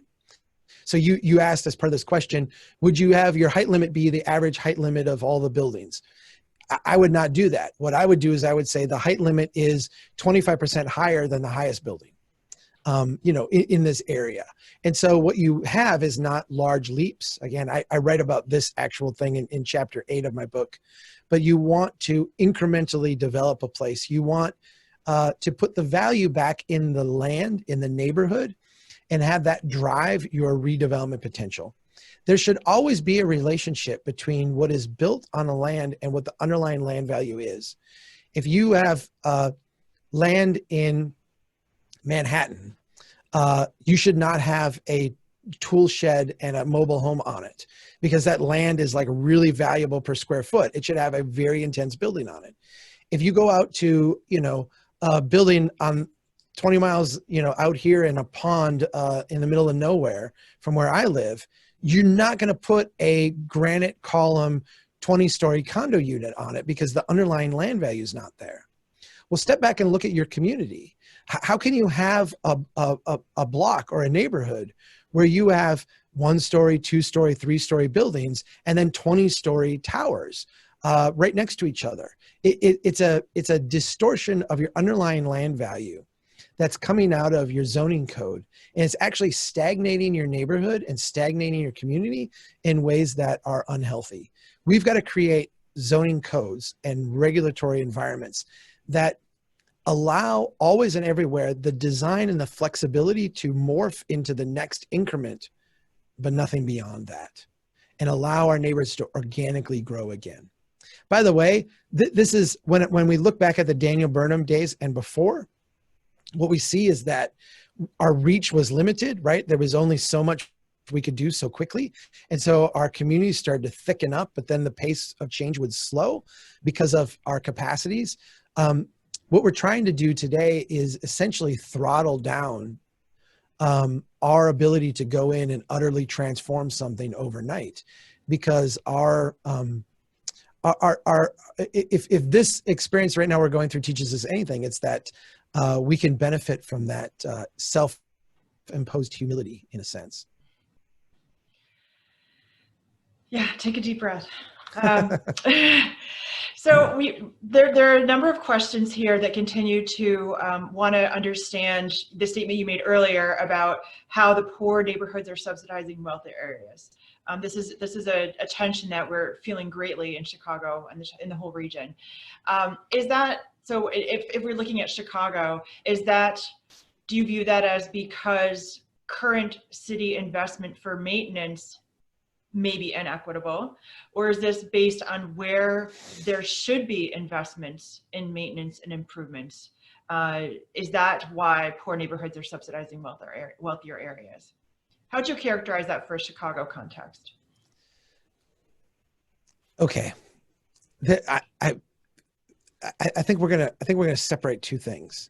S2: So you asked as part of this question, would you have your height limit be the average height limit of all the buildings? I would not do that. What I would do is I would say the height limit is 25% higher than the highest building, in this area. And so what you have is not large leaps. Again, I write about this actual thing in chapter 8 of my book, but you want to incrementally develop a place. You want to put the value back in the land, in the neighborhood, and have that drive your redevelopment potential. There should always be a relationship between what is built on the land and what the underlying land value is. If you have land in Manhattan, you should not have a tool shed and a mobile home on it, because that land is like really valuable per square foot. It should have a very intense building on it. If you go out to, a building on 20 miles, out here in a pond in the middle of nowhere from where I live, you're not going to put a granite column 20-story condo unit on it because the underlying land value is not there. Well, step back and look at your community. How can you have a block or a neighborhood where you have 1-story, 2-story, 3-story buildings and then 20-story towers right next to each other? It's a distortion of your underlying land value that's coming out of your zoning code. And it's actually stagnating your neighborhood and stagnating your community in ways that are unhealthy. We've got to create zoning codes and regulatory environments that allow always and everywhere the design and the flexibility to morph into the next increment, but nothing beyond that, and allow our neighbors to organically grow again. By the way, this is when we look back at the Daniel Burnham days and before, what we see is that our reach was limited, right? There was only so much we could do so quickly. And so our communities started to thicken up, but then the pace of change would slow because of our capacities. What we're trying to do today is essentially throttle down our ability to go in and utterly transform something overnight, because if this experience right now we're going through teaches us anything, it's that we can benefit from that self-imposed humility in a sense.
S1: Yeah, take a deep breath. So there are a number of questions here that continue to want to understand the statement you made earlier about how the poor neighborhoods are subsidizing wealthy areas. This is a tension that we're feeling greatly in Chicago and in the whole region. Is that so? If we're looking at Chicago, do you view that as because current city investment for maintenance may be inequitable, or is this based on where there should be investments in maintenance and improvements? Is that why poor neighborhoods are subsidizing wealthier areas? How would you characterize that for a Chicago context?
S2: Okay, I think we're gonna separate two things.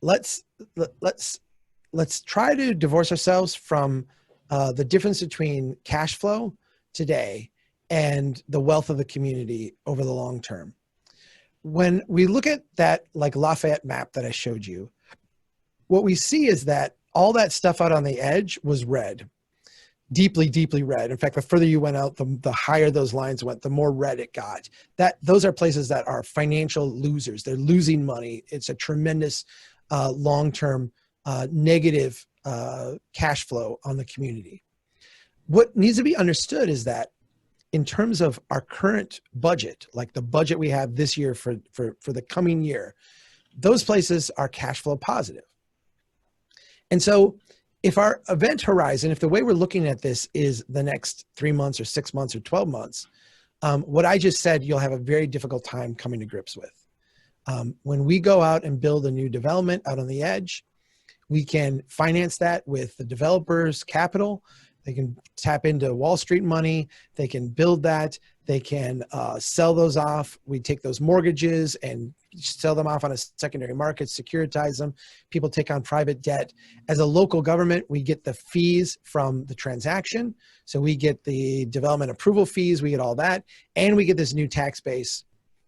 S2: Let's try to divorce ourselves from the difference between cash flow today and the wealth of the community over the long term. When we look at that like Lafayette map that I showed you, what we see is that all that stuff out on the edge was red. deeply, deeply red. In fact, the further you went out, the higher those lines went, the more red it got. Those are places that are financial losers. They're losing money. It's a tremendous long-term negative cash flow on the community. What needs to be understood is that in terms of our current budget, like the budget we have this year for the coming year, those places are cash flow positive. And so if our event horizon, if the way we're looking at this is the next 3 months or 6 months or 12 months, what I just said, you'll have a very difficult time coming to grips with. When we go out and build a new development out on the edge, we can finance that with the developer's capital. They can tap into Wall Street money. They can build that. They can sell those off. We take those mortgages and sell them off on a secondary market, securitize them. People take on private debt. As a local government, we get the fees from the transaction. So we get the development approval fees, we get all that, and we get this new tax base.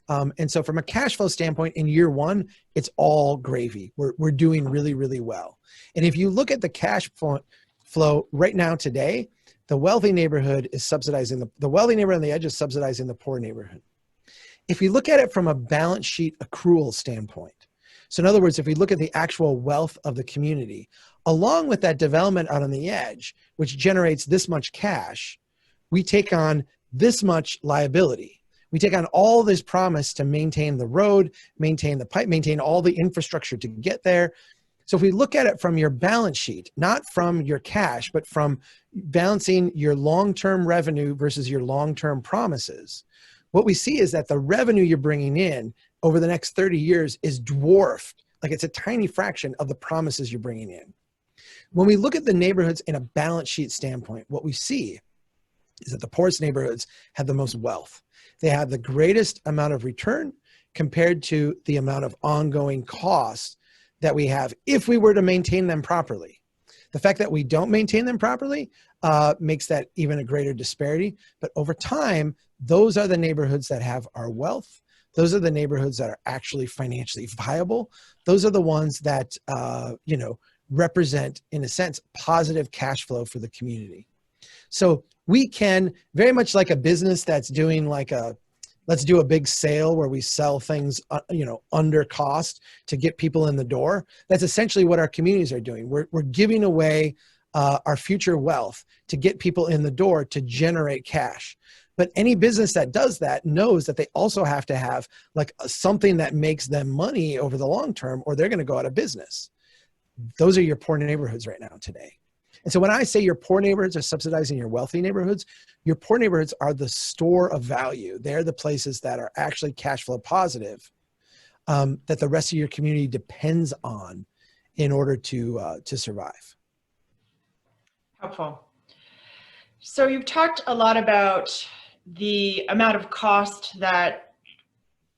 S2: And so from a cash flow standpoint, in year one, it's all gravy. We're doing really, really well. And if you look at the cash flow right now today, the wealthy neighborhood is subsidizing the wealthy neighborhood on the edge is subsidizing the poor neighborhood. If you look at it from a balance sheet accrual standpoint, so in other words, if we look at the actual wealth of the community, along with that development out on the edge, which generates this much cash, we take on this much liability. We take on all this promise to maintain the road, maintain the pipe, maintain all the infrastructure to get there. So if we look at it from your balance sheet, not from your cash, but from balancing your long-term revenue versus your long-term promises, what we see is that the revenue you're bringing in over the next 30 years is dwarfed. Like it's a tiny fraction of the promises you're bringing in. When we look at the neighborhoods in a balance sheet standpoint, what we see is that the poorest neighborhoods have the most wealth. They have the greatest amount of return compared to the amount of ongoing cost that we have if we were to maintain them properly. The fact that we don't maintain them properly makes that even a greater disparity. But over time, those are the neighborhoods that have our wealth. Those are the neighborhoods that are actually financially viable. Those are the ones that represent, in a sense, positive cash flow for the community. So we can, very much like a business that's doing like let's do a big sale where we sell things, under cost to get people in the door. That's essentially what our communities are doing. We're giving away our future wealth to get people in the door to generate cash. But any business that does that knows that they also have to have like something that makes them money over the long term, or they're going to go out of business. Those are your poor neighborhoods right now today. And so when I say your poor neighborhoods are subsidizing your wealthy neighborhoods, your poor neighborhoods are the store of value. They're the places that are actually cash flow positive, that the rest of your community depends on in order to survive.
S1: Helpful. So you've talked a lot about the amount of cost that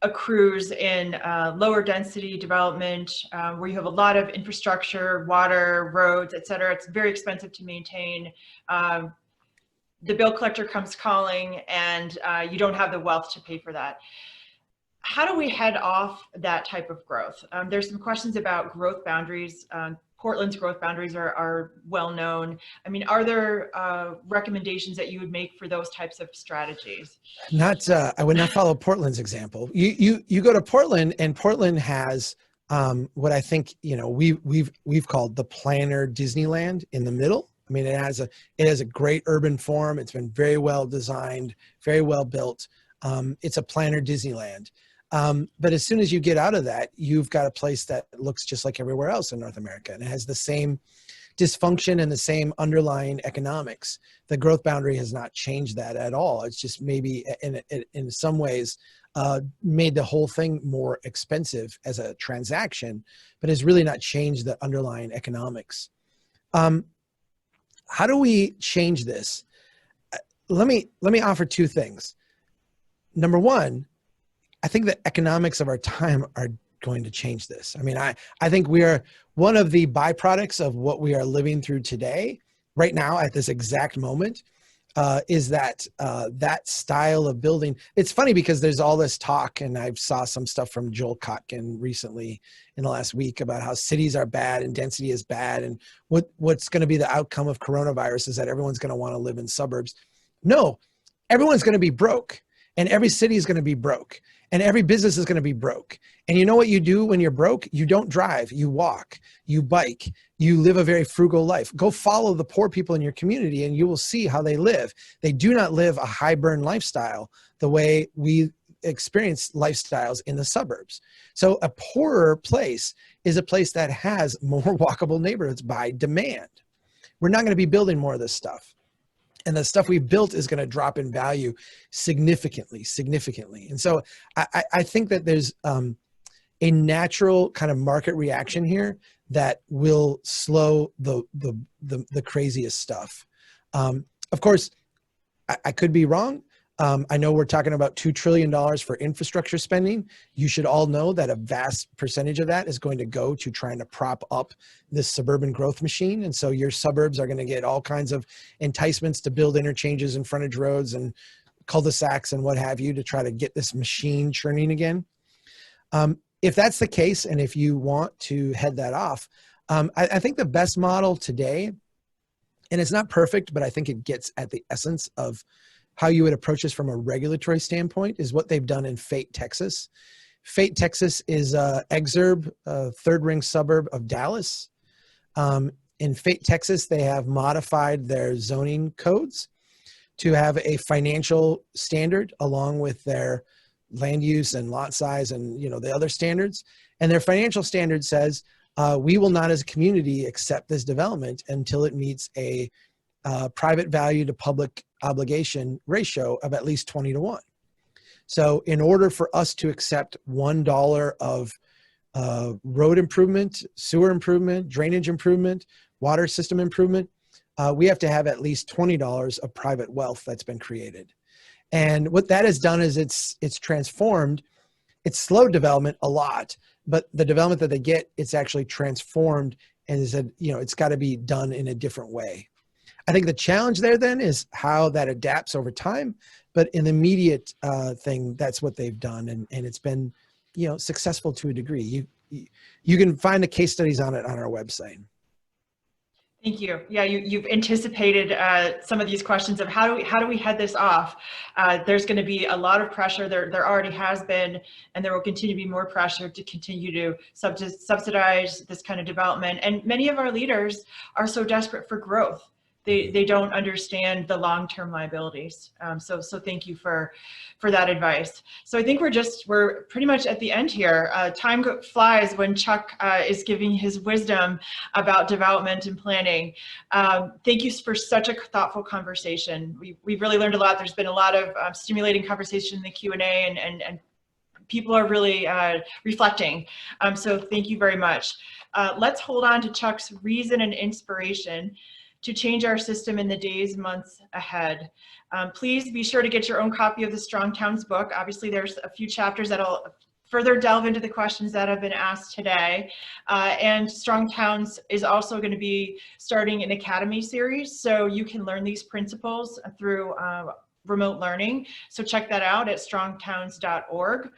S1: accrues in lower density development, where you have a lot of infrastructure, water, roads, et cetera. It's very expensive to maintain. The bill collector comes calling and you don't have the wealth to pay for that. How do we head off that type of growth? There's some questions about growth boundaries. Portland's growth boundaries are well known. I mean, are there recommendations that you would make for those types of strategies?
S2: I would not follow Portland's example. You go to Portland, and Portland has what I think we've called the planner Disneyland in the middle. I mean, it has a great urban form. It's been very well designed, very well built. It's a planner Disneyland. But as soon as you get out of that, you've got a place that looks just like everywhere else in North America, and it has the same dysfunction and the same underlying economics. The growth boundary has not changed that at all. It's just maybe in some ways made the whole thing more expensive as a transaction, but has really not changed the underlying economics. How do we change this? Let me offer two things. Number one, I think the economics of our time are going to change this. I mean, I think we are one of the byproducts of what we are living through today, right now at this exact moment, is that that style of building. It's funny because there's all this talk, and I saw some stuff from Joel Kotkin recently in the last week about how cities are bad and density is bad, and what's going to be the outcome of coronavirus is that everyone's going to want to live in suburbs. No, everyone's going to be broke, and every city is going to be broke, and every business is going to be broke. And you know what you do when you're broke? You don't drive, you walk, you bike, you live a very frugal life. Go follow the poor people in your community and you will see how they live. They do not live a high burn lifestyle the way we experience lifestyles in the suburbs. So a poorer place is a place that has more walkable neighborhoods by demand. We're not going to be building more of this stuff. And the stuff we built is going to drop in value significantly. And so I think that there's a natural kind of market reaction here that will slow the craziest stuff. Of course, I could be wrong. I know we're talking about $2 trillion for infrastructure spending. You should all know that a vast percentage of that is going to go to trying to prop up this suburban growth machine. And so your suburbs are going to get all kinds of enticements to build interchanges and frontage roads and cul-de-sacs and what have you to try to get this machine churning again. If that's the case, and if you want to head that off, I think the best model today, and it's not perfect, but I think it gets at the essence of how you would approach this from a regulatory standpoint, is what they've done in Fate, Texas. Fate, Texas is an exurb, a third ring suburb of Dallas. In Fate, Texas, they have modified their zoning codes to have a financial standard along with their land use and lot size and the other standards. And their financial standard says, we will not as a community accept this development until it meets a private value to public obligation ratio of at least 20-1. So in order for us to accept $1 of road improvement, sewer improvement, drainage improvement, water system improvement, we have to have at least $20 of private wealth that's been created. And what that has done is it's transformed, it's slowed development a lot, but the development that they get, it's actually transformed and is it's got to be done in a different way. I think the challenge there then is how that adapts over time, but in the immediate thing, that's what they've done. And it's been, successful to a degree. You can find the case studies on it on our website.
S1: Thank you. Yeah, you've anticipated some of these questions of how do we head this off? There's going to be a lot of pressure. There already has been, and there will continue to be more pressure to continue to subsidize this kind of development. And many of our leaders are so desperate for growth. They don't understand the long-term liabilities. So thank you for that advice. So I think we're pretty much at the end here. Time flies when Chuck is giving his wisdom about development and planning. Thank you for such a thoughtful conversation. We've really learned a lot. There's been a lot of stimulating conversation in the Q&A and people are really reflecting. So thank you very much. Let's hold on to Chuck's reason and inspiration to change our system in the days, months ahead. Please be sure to get your own copy of the Strong Towns book. Obviously, there's a few chapters that'll further delve into the questions that have been asked today. And Strong Towns is also going to be starting an academy series, so you can learn these principles through remote learning. So check that out at strongtowns.org.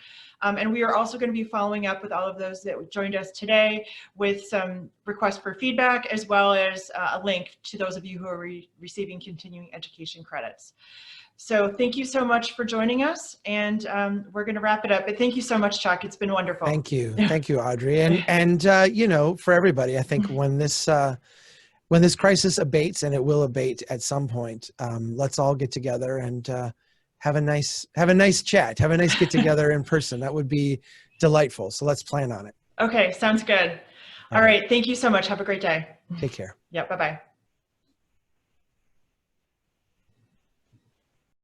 S1: And we are also going to be following up with all of those that joined us today with some requests for feedback, as well as a link to those of you who are receiving continuing education credits. So thank you so much for joining us, and we're going to wrap it up. But thank you so much, Chuck. It's been wonderful.
S2: Thank you, Audrey, and for everybody, I think when this crisis abates, and it will abate at some point, let's all get together and have a nice chat, have a nice get together in person. That would be delightful. So let's plan on it.
S1: Okay, sounds good. All right. Thank you so much. Have a great day.
S2: Take care.
S1: Yeah. Bye-bye.